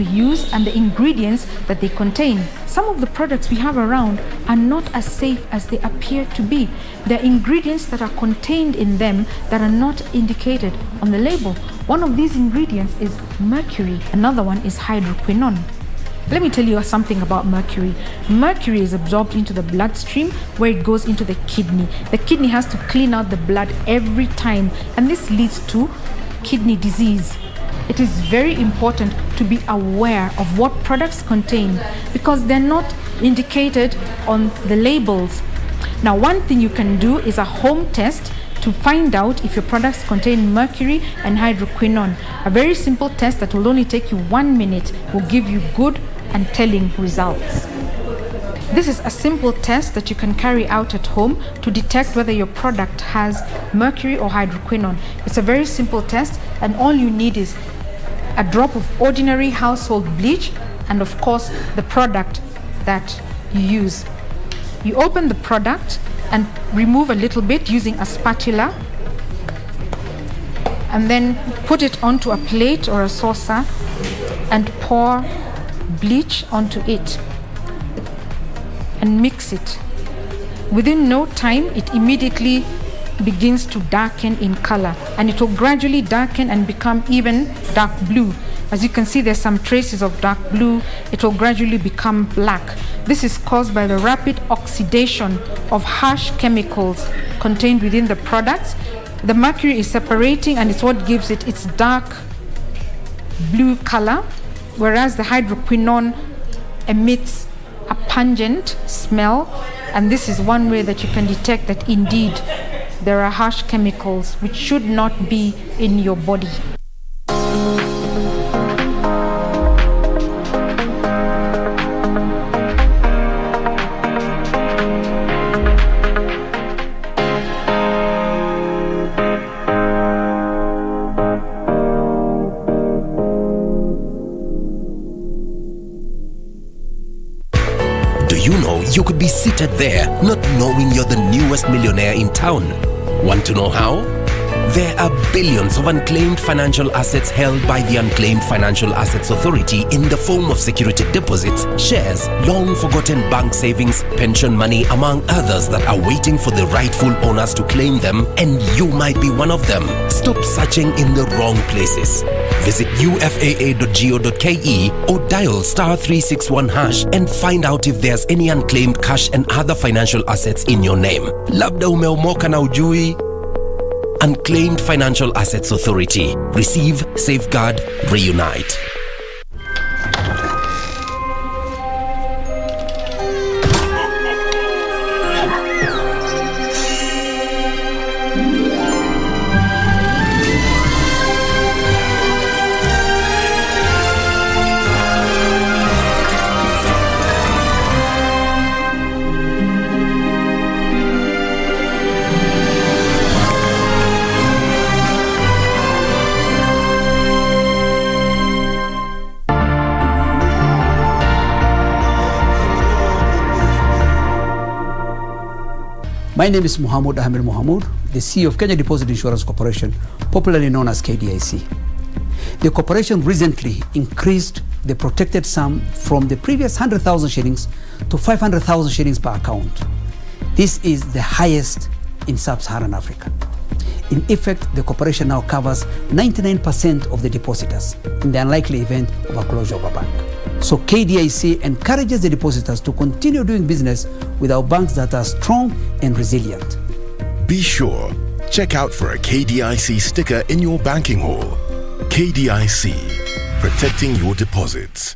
use and the ingredients that they contain. Some of the products we have around are not as safe as they appear to be. There are ingredients that are contained in them that are not indicated on the label. One of these ingredients is mercury. Another one is hydroquinone. Let me tell you something about mercury. Mercury is absorbed into the bloodstream where it goes into the kidney. The kidney has to clean out the blood every time, and this leads to kidney disease. It is very important to be aware of what products contain because they're not indicated on the labels. Now, one thing you can do is a home test to find out if your products contain mercury and hydroquinone. A very simple test that will only take you 1 minute will give you good and telling results. This is a simple test that you can carry out at home to detect whether your product has mercury or hydroquinone. It's a very simple test, and all you need is a drop of ordinary household bleach and of course the product that you use. You open the product and remove a little bit using a spatula and then put it onto a plate or a saucer and pour bleach onto it and mix it. Within no time, it immediately begins to darken in color, and it will gradually darken and become even dark blue. As you can see, there's some traces of dark blue. It will gradually become black. This is caused by the rapid oxidation of harsh chemicals contained within the products. The mercury is separating, and it's what gives it its dark blue color, whereas the hydroquinone emits a pungent smell, and this is one way that you can detect that indeed there are harsh chemicals which should not be in your body. Do you know you could be seated there not knowing you're the newest millionaire in town? Want to know how? There are billions of unclaimed financial assets held by the Unclaimed Financial Assets Authority in the form of security deposits, shares, long-forgotten bank savings, pension money, among others that are waiting for the rightful owners to claim them, and you might be one of them. Stop searching in the wrong places. Visit ufaa.go.ke or dial *361# and find out if there's any unclaimed cash and other financial assets in your name. Labda umeomoka na ujui. Unclaimed Financial Assets Authority. Receive, safeguard, reunite. My name is Muhammad Ahmed Muhammad, the CEO of Kenya Deposit Insurance Corporation, popularly known as KDIC. The corporation recently increased the protected sum from the previous 100,000 shillings to 500,000 shillings per account. This is the highest in sub-Saharan Africa. In effect, the corporation now covers 99% of the depositors in the unlikely event of a closure of a bank. So KDIC encourages the depositors to continue doing business with our banks that are strong and resilient. Be sure, check out for a KDIC sticker in your banking hall. KDIC, protecting your deposits.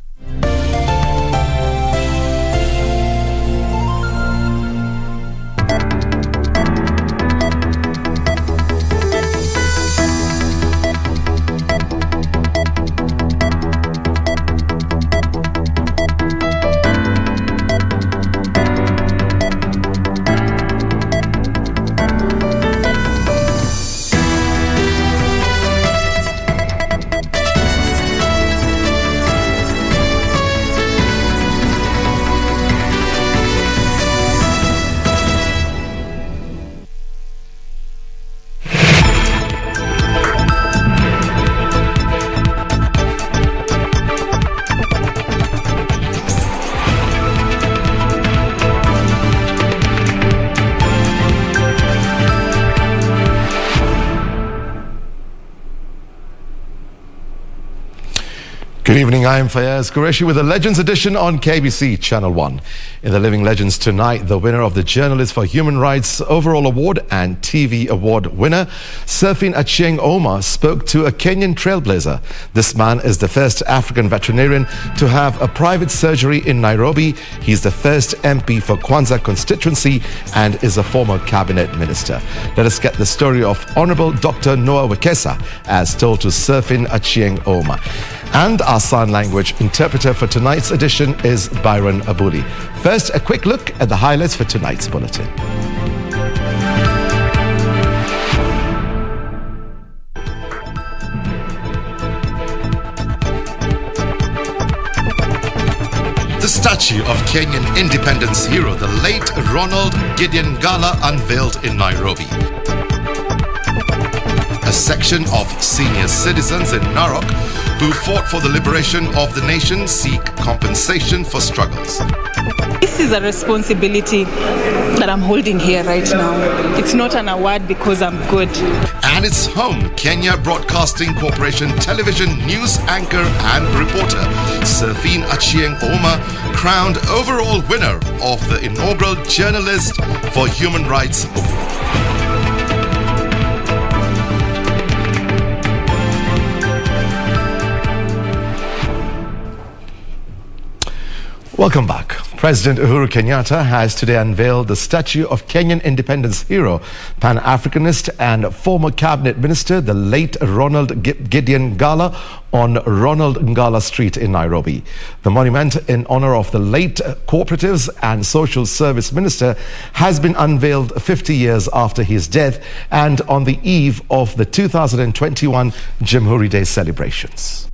Good evening, I am Fayyaz. Qureishi with the Legends edition on KBC Channel 1. In the Living Legends tonight, the winner of the Journalist for Human Rights Overall Award and TV Award winner, Surfin Achieng Omar, spoke to a Kenyan trailblazer. This man is the first African veterinarian to have a private surgery in Nairobi. He's the first MP for Kwanza constituency and is a former cabinet minister. Let us get the story of Honorable Dr. Noah Wekesa as told to Surfin Achieng Omar. And our sign language interpreter for tonight's edition is Byron Abuli. First, a quick look at the highlights for tonight's bulletin. The statue of Kenyan independence hero, the late Ronald Gideon Ngala, unveiled in Nairobi. A section of senior citizens in Narok who fought for the liberation of the nation seek compensation for struggles. This is a responsibility that I'm holding here right now. It's not an award because I'm good. And it's home, Kenya Broadcasting Corporation television news anchor and reporter, Surfin Achieng Omar, crowned overall winner of the inaugural Journalist for Human Rights Award. Welcome back. President Uhuru Kenyatta has today unveiled the statue of Kenyan independence hero, Pan-Africanist and former cabinet minister, the late Ronald Gideon Ngala, on Ronald Ngala Street in Nairobi. The monument in honor of the late cooperatives and social service minister has been unveiled 50 years after his death and on the eve of the 2021 JAMHURI Day celebrations.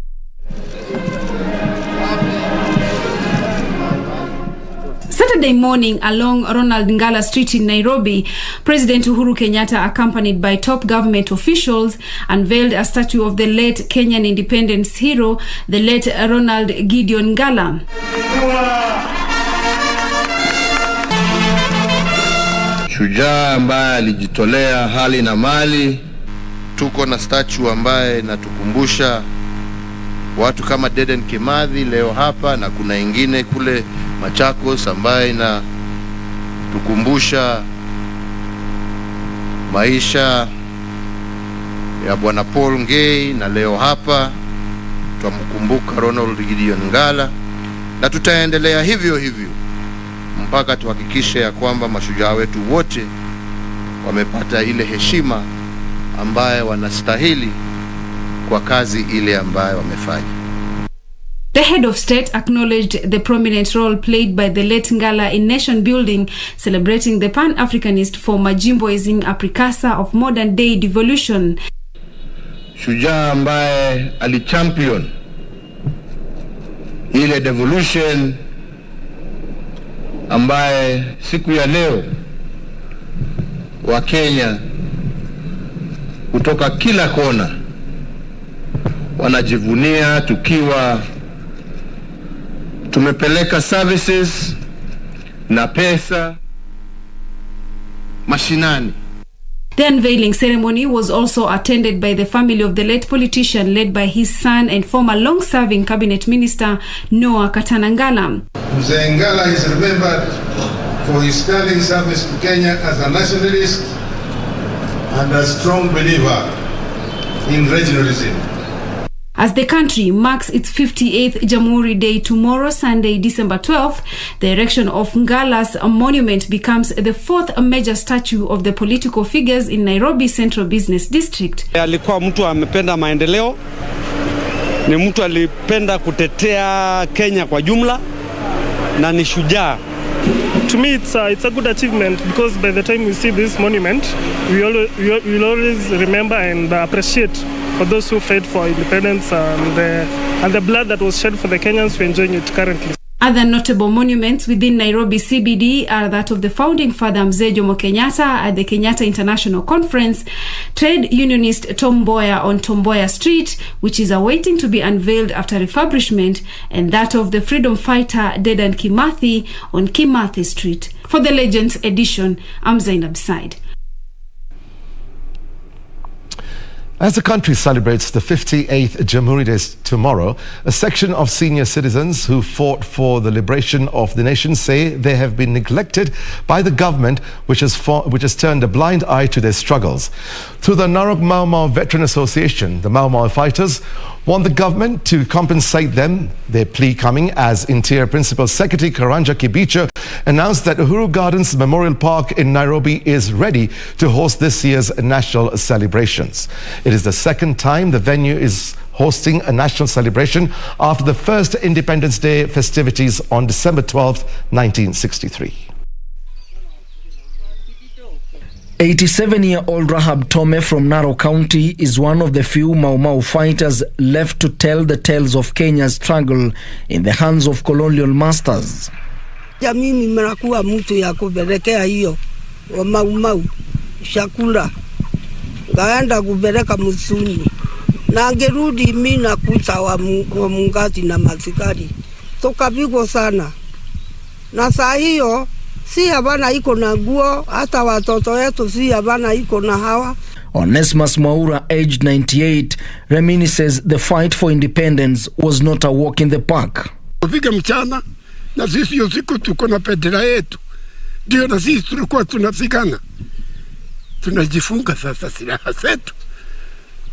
Saturday morning along Ronald Ngala Street in Nairobi, President Uhuru Kenyatta, accompanied by top government officials, unveiled a statue of the late Kenyan independence hero, the late Ronald Gideon Ngala. Shujaa ambaye alijitolea hali na mali. Tuko na statue ambaye natukumbusha watu kama Dedan Kimathi leo hapa, na kuna ingine kule Machakos ambaye na tukumbusha maisha ya Bwana Paul Ngei, na leo hapa tumkumbuka Ronald Gideon Ngala, na tutaendelea hivyo hivyo mpaka tuhakikishe ya kwamba mashujaa wetu wote wamepata ile heshima ambaye wanastahili kwa kazi ile ambayo wamefanya. The head of state acknowledged the prominent role played by the late Ngala in nation building, celebrating the Pan-Africanist for Majimboism, a precursor of modern day devolution. Shujaa ambaye alichampion ile devolution ambaye siku ya leo wa Kenya kutoka kila kona wanajivunia, tukiwa tumepeleka services na pesa mashinani. The unveiling ceremony was also attended by the family of the late politician, led by his son and former long-serving cabinet minister Noah Ngala. Mzee Ngala is remembered for his sterling service to Kenya as a nationalist and a strong believer in regionalism. As the country marks its 58th JAMHURI Day tomorrow, Sunday, December 12th, the erection of Ngala's monument becomes the fourth major statue of the political figures in Nairobi Central Business District. Alikuwa mtu amependa maendeleo, ni mtu alipenda kutetea Kenya kwa jumla, na ni shujaa. To me, it's a good achievement because by the time we see this monument, we will always remember and appreciate for those who fought for independence and the blood that was shed for the Kenyans who are enjoying it currently. Other notable monuments within Nairobi CBD are that of the founding father Mzee Jomo Kenyatta at the Kenyatta International Conference, trade unionist Tom Mboya on Tom Mboya Street, which is awaiting to be unveiled after refurbishment, and that of the freedom fighter Dedan Kimathi on Kimathi Street. For the Legends edition, I'm Zainab Said. As the country celebrates the 58th JAMHURI Day tomorrow, a section of senior citizens who fought for the liberation of the nation say they have been neglected by the government, which has turned a blind eye to their struggles. Through the Narok Mau Mau Veteran Association, the Mau Mau fighters want the government to compensate them, their plea coming as Interior Principal Secretary Karanja Kibicho announced that Uhuru Gardens Memorial Park in Nairobi is ready to host this year's national celebrations. It is the second time the venue is hosting a national celebration after the first Independence Day festivities on December 12, 1963. 87-year-old Rahab Tome from Narok County is one of the few Mau Mau fighters left to tell the tales of Kenya's struggle in the hands of colonial masters. Mimi mnakuwa mtu ya kupelekea hiyo wa Mau Mau chakula, ngaenda kupeleka msuni na ngerudi mimi na kuita wa mungati na masikari, tukapigwa sana na saa hiyo si habana iko na nguo, hata watoto wetu si habana iko na hawa. Onesmus Mwaura, aged 98, reminisces the fight for independence was not a walk in the park. Kupiga mchana na sisi usiku tuko na bendera yetu, ndio na sisi tulikuwa tunapigana. Tunajifunga sasa silaha zetu,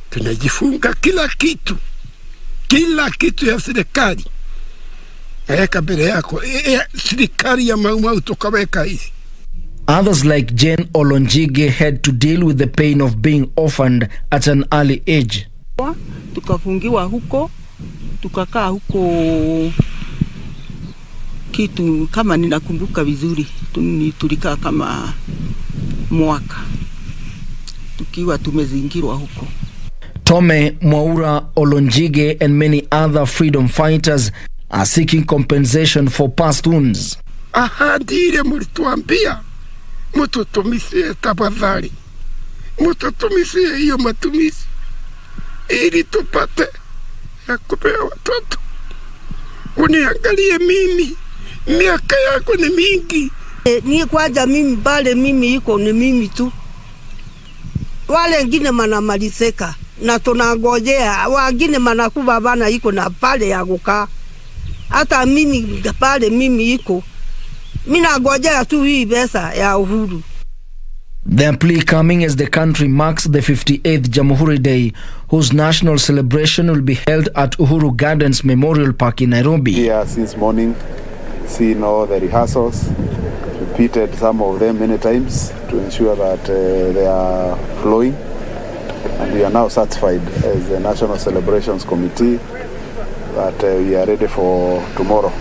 tunajifunga kila kitu ya serikali. Kabele yako serikali ya Mau Mau tukaweka hizi. Others like Jane Olonjige had to deal with the pain of being orphaned at an early age. Tukafungiwa huko, tukakaa huko kitu kama ninakumbuka vizuri, tulikaa kama mwaka tukiwa tumezingirwa huko. Tome, Mwaura, Olonjige and many other freedom fighters are seeking compensation for past wounds. Ahadi ile mlituambia mtutumisie tafadhali, mtutumisie hiyo matumizi ili tupate ya kupea watoto. Uniangalie mimi, miaka yako ni mingi. Ni kwanza mimi bale mimi iko ni mimi tu, wale wengine manamalizeka na tunangojea wengine manakuwa bana iko na pale ya kukaa. Hata mimi pale mimi iko mina ngojea tu hii pesa ya Uhuru. Their plea coming as the country marks the 58th JAMHURI Day, whose national celebration will be held at Uhuru Gardens Memorial Park in Nairobi. Here since morning, seen all the rehearsals, repeated some of them many times to ensure that they are flowing, and we are now satisfied as the National Celebrations Committee that we are ready for tomorrow.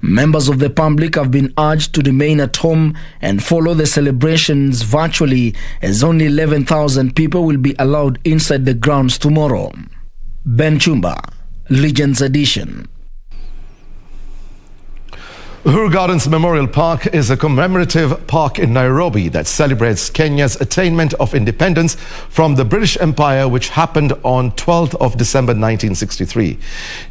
Members of the public have been urged to remain at home and follow the celebrations virtually, as only 11,000 people will be allowed inside the grounds tomorrow. Ben Chumba, Legends Edition. Uhuru Gardens Memorial Park is a commemorative park in Nairobi that celebrates Kenya's attainment of independence from the British Empire, which happened on 12th of December 1963.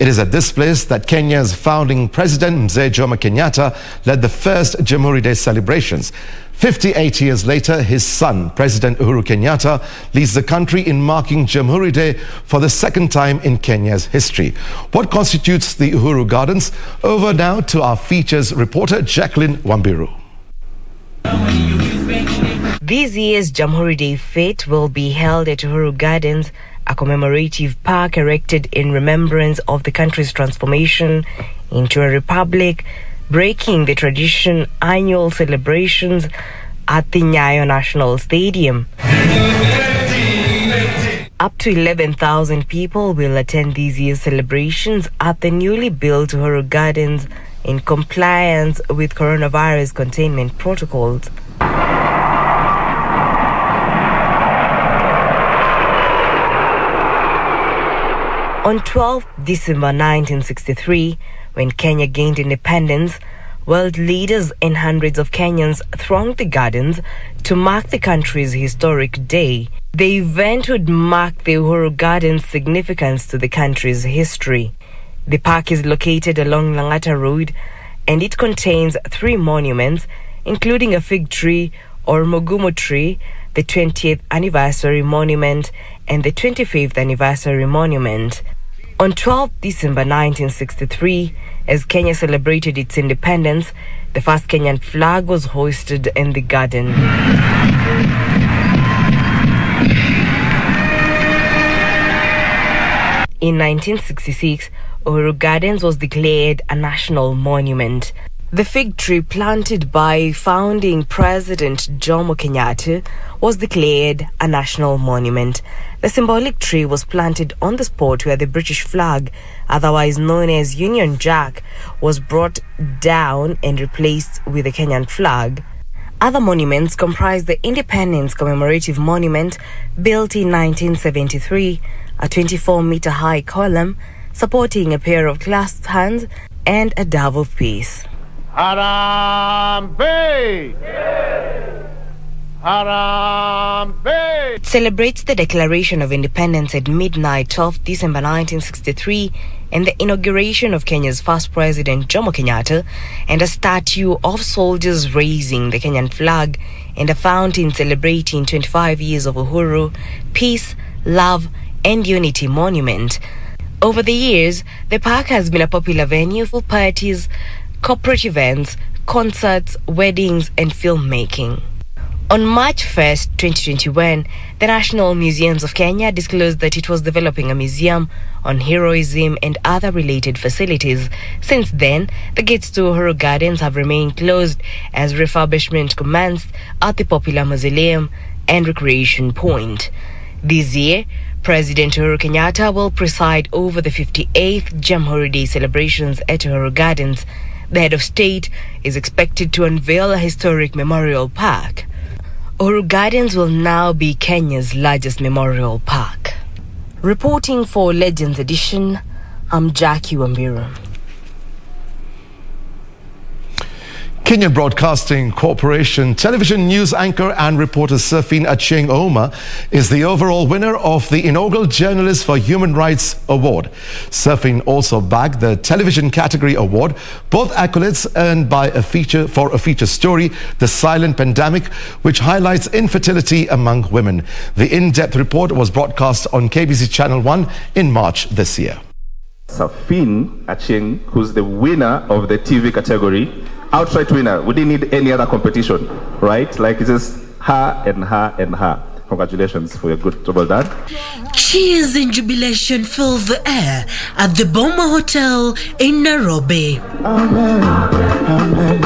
It is at this place that Kenya's founding president, Mzee Jomo Kenyatta, led the first JAMHURI Day celebrations. 58 years later, his son, President Uhuru Kenyatta, leads the country in marking JAMHURI Day for the second time in Kenya's history. What constitutes the Uhuru Gardens? Over now to our features reporter, Jacqueline Wambiru. This year's JAMHURI Day FETE will be held at Uhuru Gardens, a commemorative park erected in remembrance of the country's transformation into a republic, breaking the tradition annual celebrations at the Nyayo National Stadium. Up to 11,000 people will attend this year's celebrations at the newly built Uhuru Gardens in compliance with coronavirus containment protocols. On 12 December 1963, when Kenya gained independence, world leaders and hundreds of Kenyans thronged the gardens to mark the country's historic day. The event would mark the Uhuru Gardens' significance to the country's history. The park is located along Langata Road, and it contains 3 monuments, including a fig tree or Mugumo tree, the 20th anniversary monument, and the 25th anniversary monument. On 12 December 1963, as Kenya celebrated its independence, the first Kenyan flag was hoisted in the garden. In 1966, Uhuru Gardens was declared a national monument. The fig tree planted by founding President Jomo Kenyatta was declared a national monument. The symbolic tree was planted on the spot where the British flag, otherwise known as Union Jack, was brought down and replaced with the Kenyan flag. Other monuments comprise the Independence Commemorative Monument, built in 1973, a 24-meter-high column supporting a pair of clasped hands and a dove of peace. Harambe! Harambe! It celebrates the Declaration of Independence at midnight, 12 December 1963, and the inauguration of Kenya's first president, Jomo Kenyatta, and a statue of soldiers raising the Kenyan flag, and a fountain celebrating 25 years of Uhuru, peace, love, and unity monument. Over the years, the park has been a popular venue for parties, corporate events, concerts, weddings, and filmmaking. On March 1st, 2021, the National Museums of Kenya disclosed that it was developing a museum on heroism and other related facilities. Since then, the gates to Uhuru Gardens have remained closed as refurbishment commenced at the popular mausoleum and recreation point. This year, President Uhuru Kenyatta will preside over the 58th JAMHURI Day celebrations at Uhuru Gardens. The head of state is expected to unveil a historic memorial park. Uhuru Gardens will now be Kenya's largest memorial park. Reporting for Legends Edition, I'm Jackie Wambiru. Kenyan Broadcasting Corporation television news anchor and reporter Safin Achieng Ouma is the overall winner of the inaugural Journalist for Human Rights Award. Safin also bagged the television category award, both accolades earned by a feature story, The Silent Pandemic, which highlights infertility among women. The in-depth report was broadcast on KBC Channel 1 in March this year. Safin Achieng, who's the winner of the TV category, outright winner. We didn't need any other competition, right? Like it's just her and her and her. Congratulations for your good job, well done. Cheers and jubilation fill the air at the Boma Hotel in Nairobi. Amen. Amen.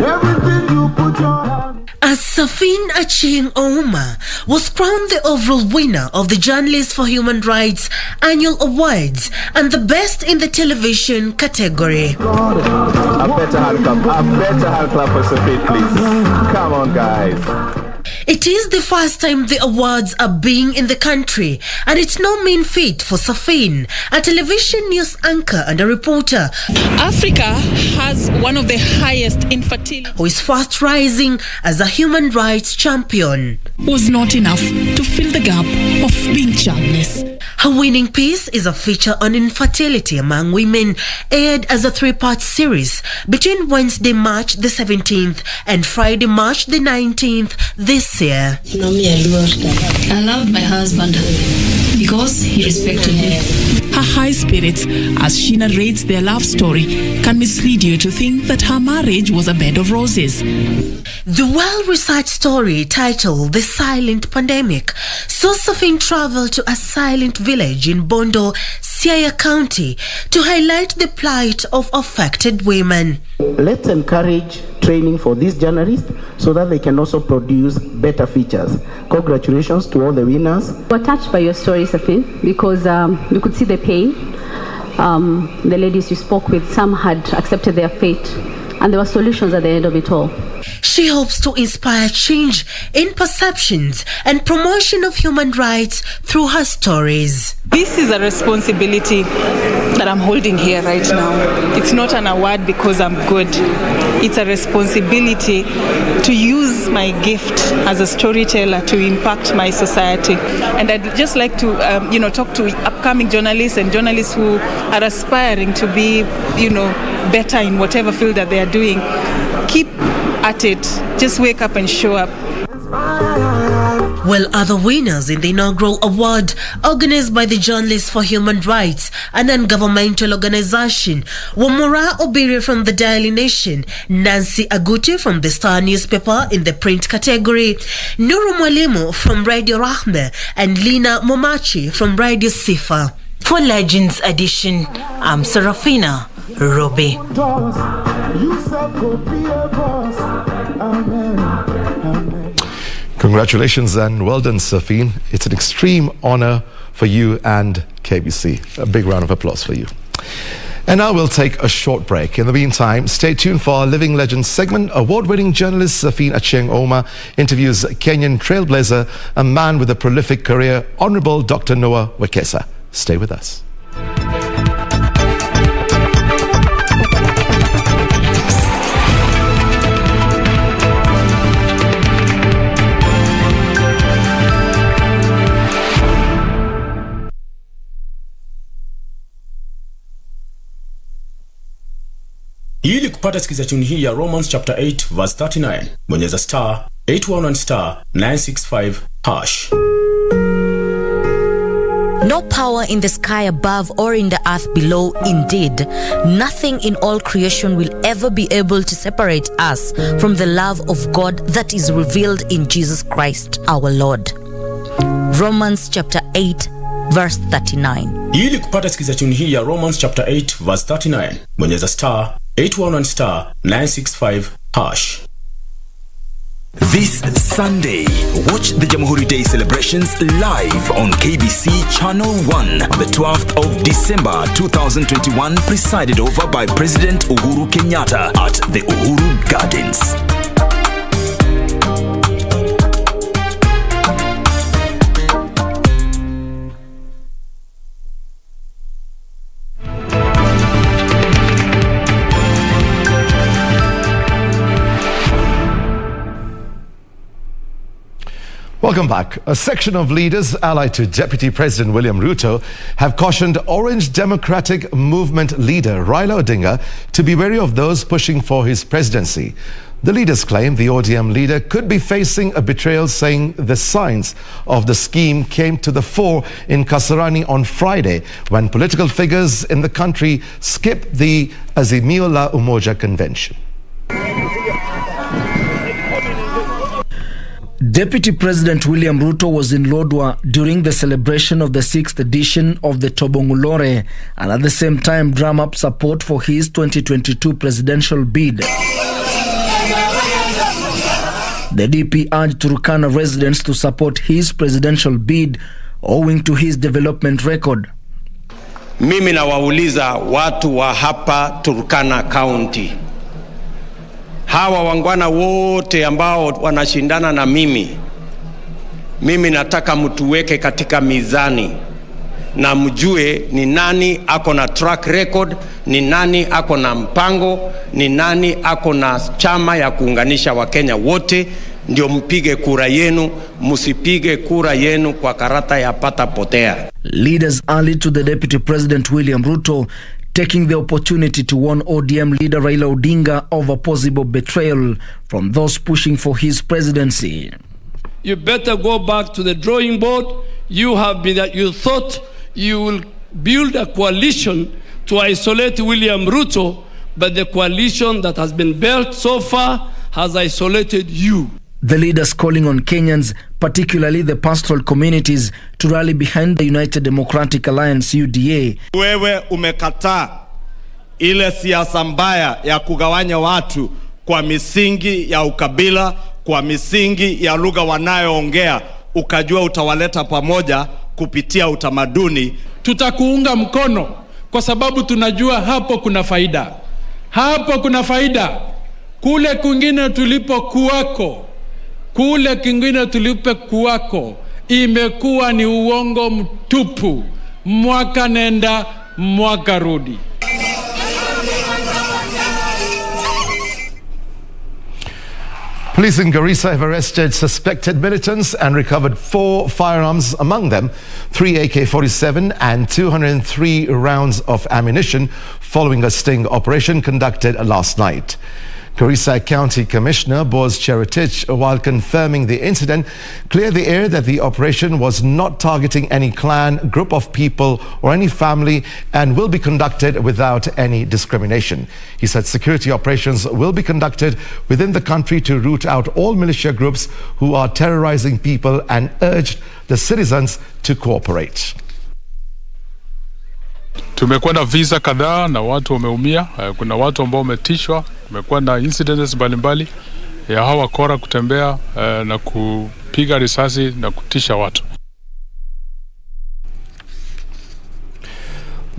Everything you put your hand. As Safin Achieng Ouma was crowned the overall winner of the Journalist for Human Rights Annual Awards and the best in the television category. A better hand clap for Safin, please. Come on, guys. It is the first time the awards are being in the country, and it's no mean feat for Safin, a television news anchor and a reporter. Africa has one of the highest infertility, who is fast rising as a human rights champion. Was not enough to fill the gap of being childless. Her winning piece is a feature on infertility among women, aired as a 3-part series between Wednesday, March the 17th and Friday, March the 19th this year. I loved my husband because he respected me. Her high spirits as she narrates their love story can mislead you to think that her marriage was a bed of roses. The well-researched story, titled The Silent Pandemic, saw Safin travel to a silent village in Bondo, Siaya County, to highlight the plight of affected women. Let's encourage training for these journalists so that they can also produce better features. Congratulations to all the winners. We were touched by your story, Safin, because you could see the pain. The ladies you spoke with, some had accepted their fate, and there were solutions at the end of it all. She hopes to inspire change in perceptions and promotion of human rights through her stories. This is a responsibility that I'm holding here right now. It's not an award because I'm good. It's a responsibility to use my gift as a storyteller to impact my society. And I'd just like to, talk to upcoming journalists and journalists who are aspiring to be, better in whatever field that they are doing. Keep at it. Just wake up and show up. while other winners in the inaugural award, organized by the Journalists for Human Rights, a non-governmental organization, were Mora Obiri from the Daily Nation, Nancy Aguti from the Star newspaper in the print category, Nuru Mwalimu from Radio Rahme, and Lina Momachi from Radio Sifa. For Legends Edition, I'm Serafina Robi. Congratulations and well done, Safine. It's an extreme honor for you and KBC. A big round of applause for you. And now we'll take a short break. In the meantime, stay tuned for our Living Legends segment. Award-winning journalist Safine Achieng Oma interviews Kenyan trailblazer, a man with a prolific career, Honorable Dr. Noah Wekesa. Stay with us. Ili kupata sikiza tuni hii ya Romans chapter 8 verse 39, bonyeza star 811 star 965 hash. No power in the sky above or in the earth below, indeed, nothing in all creation will ever be able to separate us from the love of God that is revealed in Jesus Christ our Lord. Romans chapter 8 verse 39. Ili kupata sikiza tuni hii ya Romans chapter 8 verse 39, bonyeza star 811 star 965 hash. This Sunday, watch the JAMHURI Day celebrations live on KBC Channel 1 on the 12th of December 2021, presided over by President Uhuru Kenyatta at the Uhuru Gardens. Welcome back. A section of leaders allied to Deputy President William Ruto have cautioned Orange Democratic Movement leader Raila Odinga to be wary of those pushing for his presidency. The leaders claim the ODM leader could be facing a betrayal, saying the signs of the scheme came to the fore in Kasarani on Friday when political figures in the country skipped the Azimio la Umoja convention. Deputy President William Ruto was in Lodwar during the celebration of the 6th edition of the Tobongulore, and at the same time drum up support for his 2022 presidential bid. The DP urged Turkana residents to support his presidential bid owing to his development record. Mimi nawauliza watu wa hapa Turkana County, hawa wangwana wote ambao wanashindana na mimi nataka mtuweke katika mizani na mjue ni nani ako na track record, ni nani ako na mpango, ni nani ako na chama ya kuunganisha Wakenya wote. Ndio mpige kura yenu, musipige kura yenu kwa karata ya pata potea. Leaders allied to the Deputy President William Ruto taking the opportunity to warn ODM leader Raila Odinga of a possible betrayal from those pushing for his presidency. You better go back to the drawing board. You thought you will build a coalition to isolate William Ruto, but the coalition that has been built so far has isolated you. The leaders calling on Kenyans, particularly the pastoral communities, to rally behind the United Democratic Alliance UDA. Wewe umekataa ile siasa mbaya ya kugawanya watu kwa misingi ya ukabila, kwa misingi ya lugha wanayoongea, ukajua utawaleta pamoja kupitia utamaduni. Tutakuunga mkono kwa sababu tunajua hapo kuna faida. Hapo kuna faida. Kule kwingine tulipokuwako imekuwa ni uongo mtupu. Mwaka nenda mwaka rudi. Police in Garissa have arrested suspected militants and recovered 4 firearms, among them 3 AK-47 and 203 rounds of ammunition following a sting operation conducted last night. Qureishi County Commissioner Boaz Cheretich, while confirming the incident, cleared the air that the operation was not targeting any clan, group of people or any family and will be conducted without any discrimination. He said security operations will be conducted within the country to root out all militia groups who are terrorizing people and urged the citizens to cooperate. Tumekuwa na visa kadhaa na watu wameumia. Kuna watu ambao wametishwa. Tumekuwa na incidents mbalimbali ya hawa kora kutembea na kupiga risasi na kutisha watu.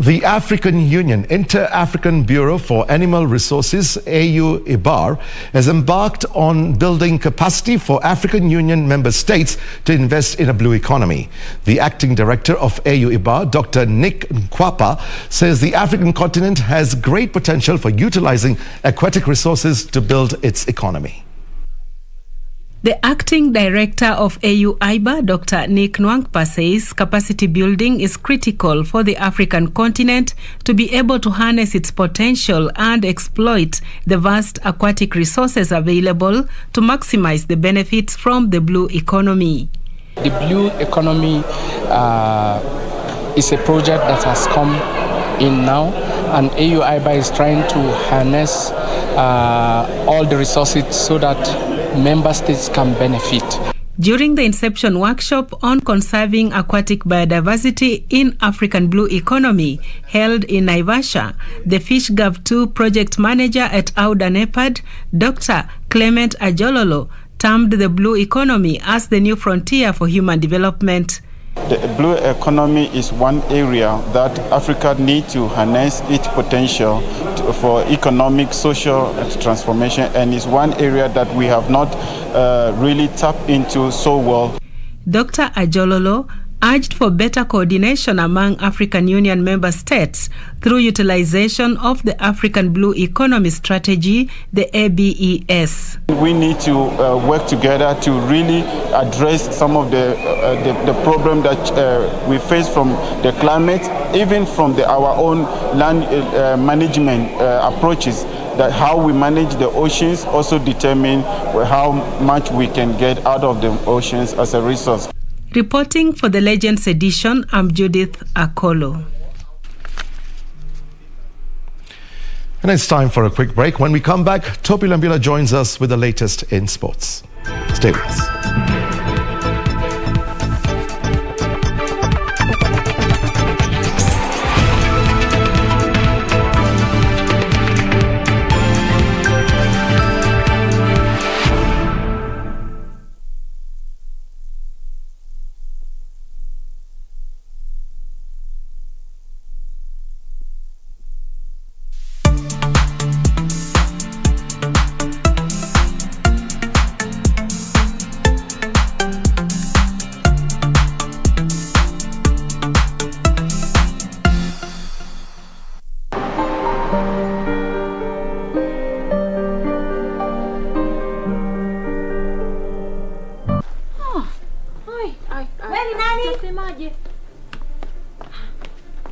The African Union Inter-African Bureau for Animal Resources, AU-IBAR, has embarked on building capacity for African Union member states to invest in a blue economy. The acting director of AU-IBAR, Dr. Nick Nkwapa, says the African continent has great potential for utilizing aquatic resources to build its economy. The acting director of AU-IBAR, Dr. Nick Nwankpa, says capacity building is critical for the African continent to be able to harness its potential and exploit the vast aquatic resources available to maximize the benefits from the blue economy. The blue economy is a project that has come in now, and AU-IBAR is trying to harness all the resources so that member states can benefit. During the inception workshop on conserving aquatic biodiversity in African Blue Economy held in Naivasha, the FishGov 2 project manager at Auda NEPAD, Dr. Clement Ajololo, termed the blue economy as the new frontier for human development. The blue economy is one area that Africa needs to harness its potential for economic, social transformation, and is one area that we have not really tapped into so well. Dr. Ajololo urged for better coordination among African Union member states through utilization of the African Blue Economy Strategy, the ABES. We need to work together to really address some of the problem that we face from the climate, even from our own land management approaches. That how we manage the oceans also determine how much we can get out of the oceans as a resource. Reporting for the Legends edition, I'm Judith Akolo. And it's time for a quick break. When we come back, Topi Lambila joins us with the latest in sports. Stay with us.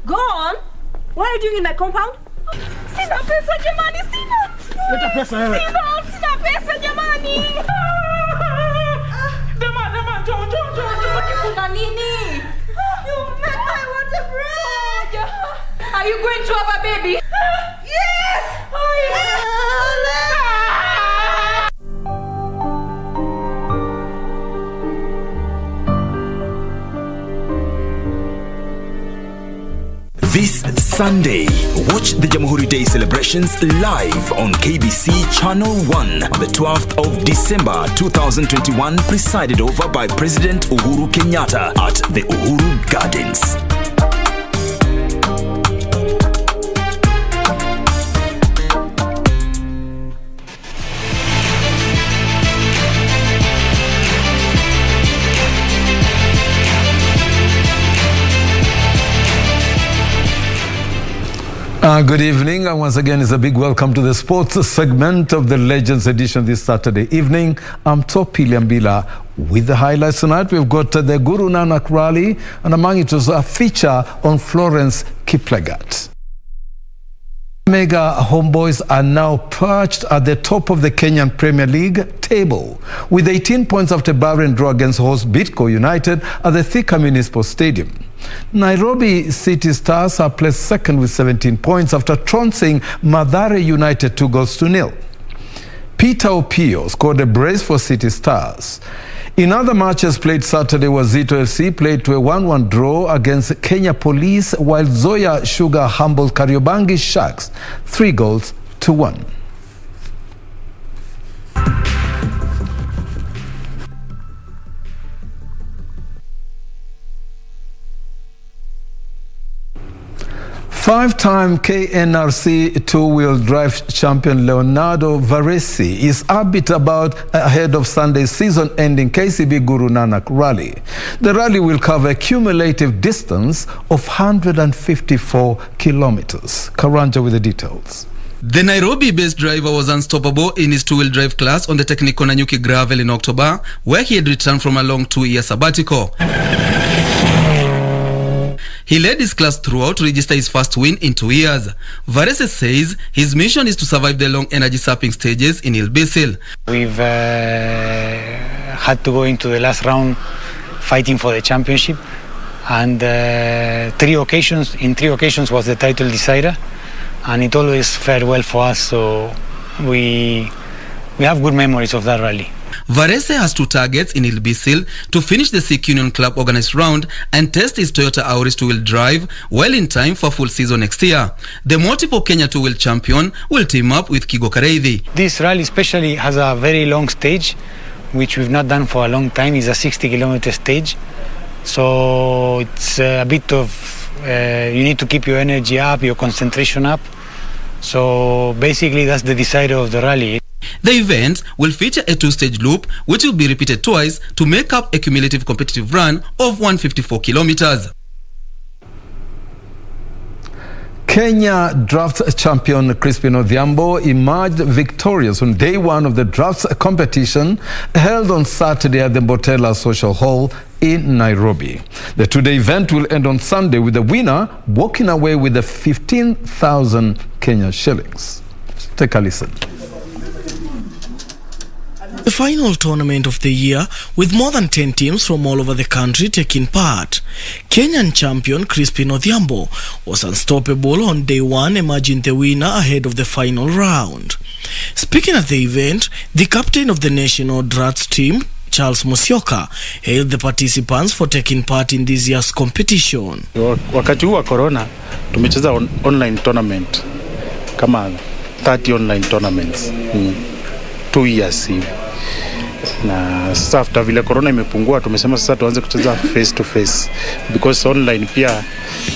Go on. What are you doing in my compound? Sina pesa jamani, sina. Leta pesa wewe. Sina pesa jamani. Dema, jo. Kuna nini? You make I want a bread. Are you going to have a baby? Yes. This Sunday, watch the JAMHURI Day celebrations live on KBC Channel 1 on the 12th of December 2021, presided over by President Uhuru Kenyatta at the Uhuru Gardens. Good evening, and once again, it's a big welcome to the sports segment of the Legends edition this Saturday evening. I'm Topi Lambila with the highlights tonight. We've got the Guru Nanak rally, and among it was a feature on Florence Kiplagat. Mega Homeboys are now perched at the top of the Kenyan Premier League table with 18 points after barren draw against host Bidco United at the Thika Municipal Stadium. Nairobi City Stars are placed second with 17 points after trouncing Mathare United 2-0. Peter Opio scored a brace for City Stars. In other matches played Saturday, Wazito FC played to a 1-1 draw against Kenya Police, while Zoya Sugar humbled Kariobangi Sharks 3-1. Five-time KNRC two-wheel drive champion Leonardo Varesi is upbeat about ahead of Sunday's season-ending KCB Guru Nanak Rally. The rally will cover a cumulative distance of 154 kilometers. Karanja with the details. The Nairobi-based driver was unstoppable in his two-wheel drive class on the technical Nanyuki gravel in October, where he had returned from a long 2-year sabbatical. He led his class throughout to register his first win in 2 years. Varese says his mission is to survive the long energy sapping stages in Ilbisil. We've had to go into the last round fighting for the championship, and in 3 occasions was the title decider, and it always fared well for us, so we have good memories of that rally. Varese has 2 targets in Ilbisil: to finish the Sikh Union Club organized round and test his Toyota Auris two-wheel drive well in time for full season next year. The multiple Kenya two-wheel champion will team up with Kigo Kareithi. This rally especially has a very long stage, which we've not done for a long time. It's a 60-kilometer stage, so it's a bit of you need to keep your energy up, your concentration up. So basically that's the decider of the rally. The event will feature a 2-stage loop, which will be repeated twice to make up a cumulative competitive run of 154 kilometers. Kenya drafts champion Crispin Odhiambo emerged victorious on day 1 of the drafts competition held on Saturday at the Mbotela Social Hall in Nairobi. The 2-day event will end on Sunday with the winner walking away with the 15,000 Kenya shillings. Take a listen. The final tournament of the year, with more than 10 teams from all over the country taking part. Kenyan champion Crispin Odhiambo was unstoppable on day 1, emerging the winner ahead of the final round. Speaking at the event, the captain of the national draughts team, Charles Musyoka, hailed the participants for taking part in this year's competition. Wakati huu wa corona tumecheza online tournament kama 30 online tournaments 2 years hivi. Na sasa after vile corona imepungua, tumesema sasa tuanze kucheza face to face, because online pia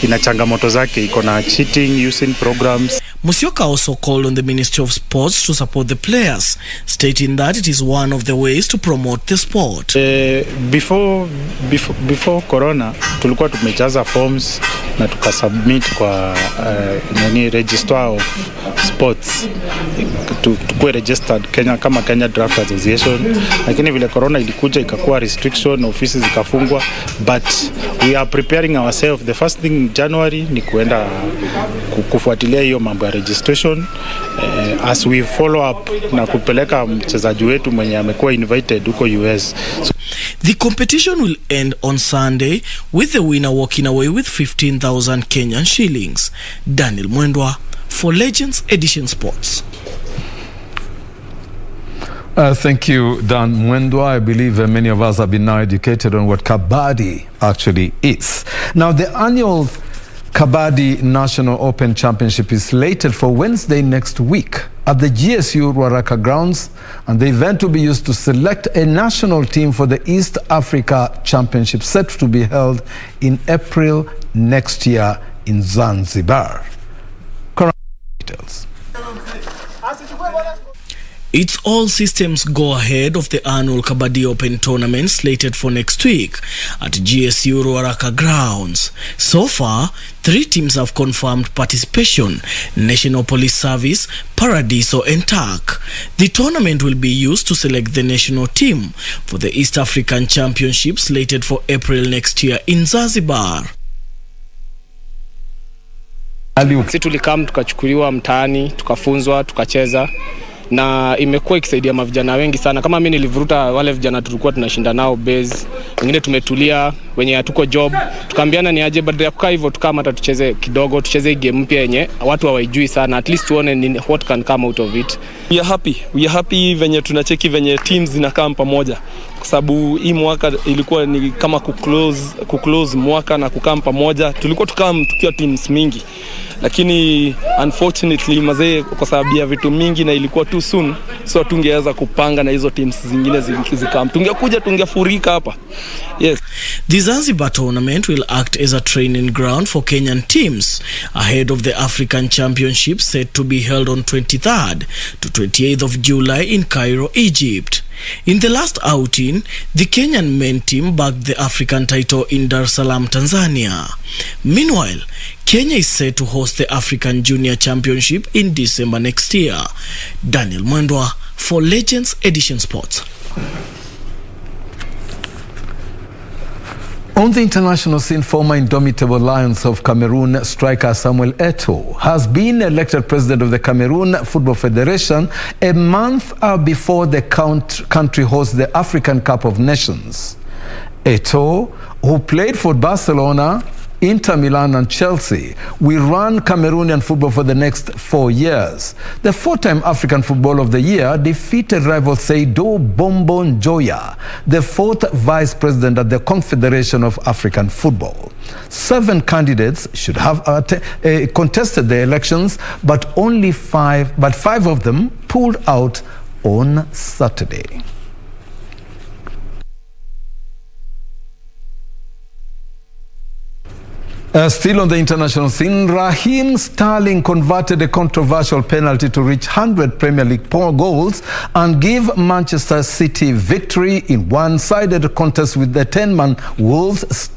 ina changamoto zake, iko na cheating, using programs. Musyoka also called on the Ministry of Sports to support the players, stating that it is one of the ways to promote the sport. Before corona tulikuwa tumejaza forms na tukasubmit kwa Registrar of Sports tukue registered Kenya kama Kenya Draft Association, lakini vile corona ilikuja ikakuwa restriction, ofisi zikafungwa, but we are preparing ourselves. The first thing January ni kuenda kufuatilia hiyo mambo ya registration as we follow up na kupeleka mchezaji wetu mwenye amekuwa invited huko US. The competition will end on Sunday with the winner walking away with 15,000 Kenyan shillings. Daniel Mwendwa for Legends Edition Sports. Thank you, Dan Mwendwa. I believe many of us have been now educated on what Kabaddi actually is. Now, the annual Kabaddi National Open Championship is slated for Wednesday next week at the GSU Ruaraka grounds, and the event will be used to select a national team for the East Africa Championship set to be held in April next year in Zanzibar. Details. It's all systems go ahead of the annual Kabaddi Open tournament slated for next week at GSU Ruaraka grounds. So far, 3 teams have confirmed participation: National Police Service, Paradiso and TAC. The tournament will be used to select the national team for the East African Championship slated for April next year in Zanzibar. Sisi tulikam tukachukuliwa mtaani, tukafunzwa, tukacheza na imekuwa ikisaidia mavijana wengi sana. Kama mimi nilivuruta wale vijana tulikuwa tunashinda nao base, wengine tumetulia, wenye hatuko job, tukaambiana ni aje badala ya kukaa hivyo tukama hata tucheze kidogo, tucheze game mpya yenye watu hawaijui sana, at least tuone what can come out of it. We are happy venye tunacheki venye teams zinakaa pamoja, kwa sababu hii mwaka ilikuwa ni kama kuclose mwaka na kukaa pamoja. Tulikuwa tukiwa teams mingi, lakini unfortunately mazee kwa sababu ya vitu mingi na ilikuwa too soon, so tungeweza kupanga na hizo teams zingine zikam, tungefurika hapa. Yes. The Zanzibar tournament will act as a training ground for Kenyan teams ahead of the African Championship set to be held on 23rd to 28th of July in Cairo, Egypt. In the last outing, the Kenyan men team bagged the African title in Dar es Salaam, Tanzania. Meanwhile, Kenya is set to host the African Junior Championship in December next year. Daniel Mwendwa for Legends Edition Sports. On the international scene, former Indomitable Lions of Cameroon striker Samuel Eto'o has been elected president of the Cameroon Football Federation a month before the country hosts the African Cup of Nations. Eto'o, who played for Barcelona, Inter Milan and Chelsea, will run Cameroonian football for the next 4 years. The four-time African Footballer of the Year defeated rival Seydou Bombo Njoya, the fourth vice president at the Confederation of African Football. 7 candidates should have contested the elections, but five of them pulled out on Saturday. Still on the international scene, Raheem Sterling converted a controversial penalty to reach 100 Premier League goals and give Manchester City victory in one-sided contest with the 10-man Wolves.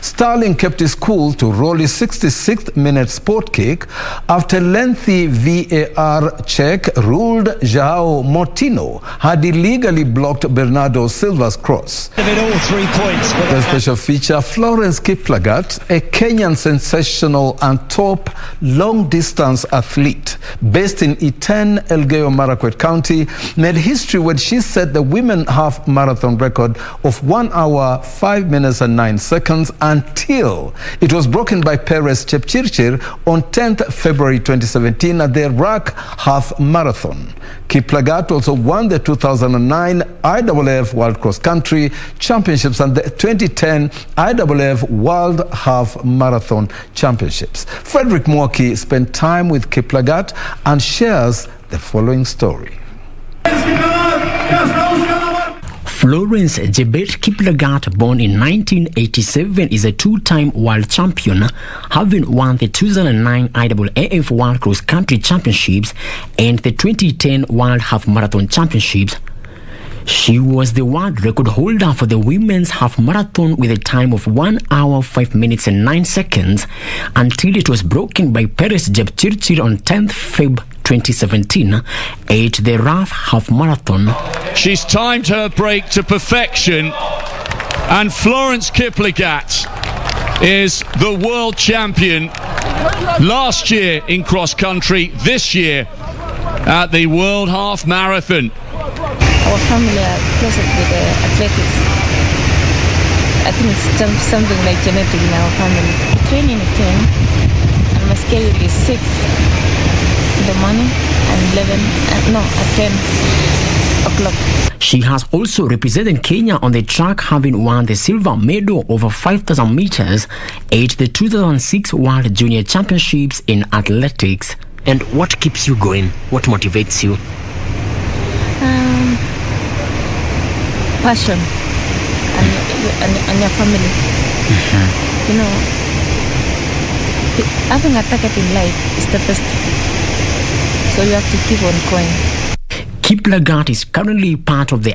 Sterling kept his cool to roll his 66th minute sport kick after lengthy VAR check ruled João Moutinho had illegally blocked Bernardo Silva's cross. The special feature, Florence Kiplagat, a Kenyan sensational and top long-distance athlete based in Iten, Elgeyo Marakwet County, made history when she set the women half marathon record of 1 hour, 5 minutes and 9 seconds until it was broken by Perez Chepchirchir on 10th February 2017 at the Iraq Half Marathon. Kiplagat also won the 2009 IAAF World Cross Country Championships and the 2010 IAAF World Half Marathon Championships. Frederick Mwoki spent time with Kiplagat and shares the following story. Florence Jebet Kiplagat, born in 1987, is a two-time world champion, having won the 2009 IAAF World Cross Country Championships and the 2010 World Half Marathon Championships. She was the world record holder for the women's half marathon with a time of 1 hour, 5 minutes and 9 seconds until it was broken by Perez Jepchirchir on 10th Feb 2017 at the RAF Half Marathon. She's timed her break to perfection, and Florence Kiplagat is the world champion last year in cross country, this year at the World Half Marathon. Our family are close with athletics. I think it's something like genetic in our family. I train in a 10 and my schedule is 6 in the morning and 10 o'clock. She has also represented Kenya on the track, having won the silver medal over 5,000 meters at the 2006 World Junior Championships in athletics. And what keeps you going? What motivates you? Passion and your family. You know, having a target in life is the best. So you have to keep on going. Kiplagat is currently part of the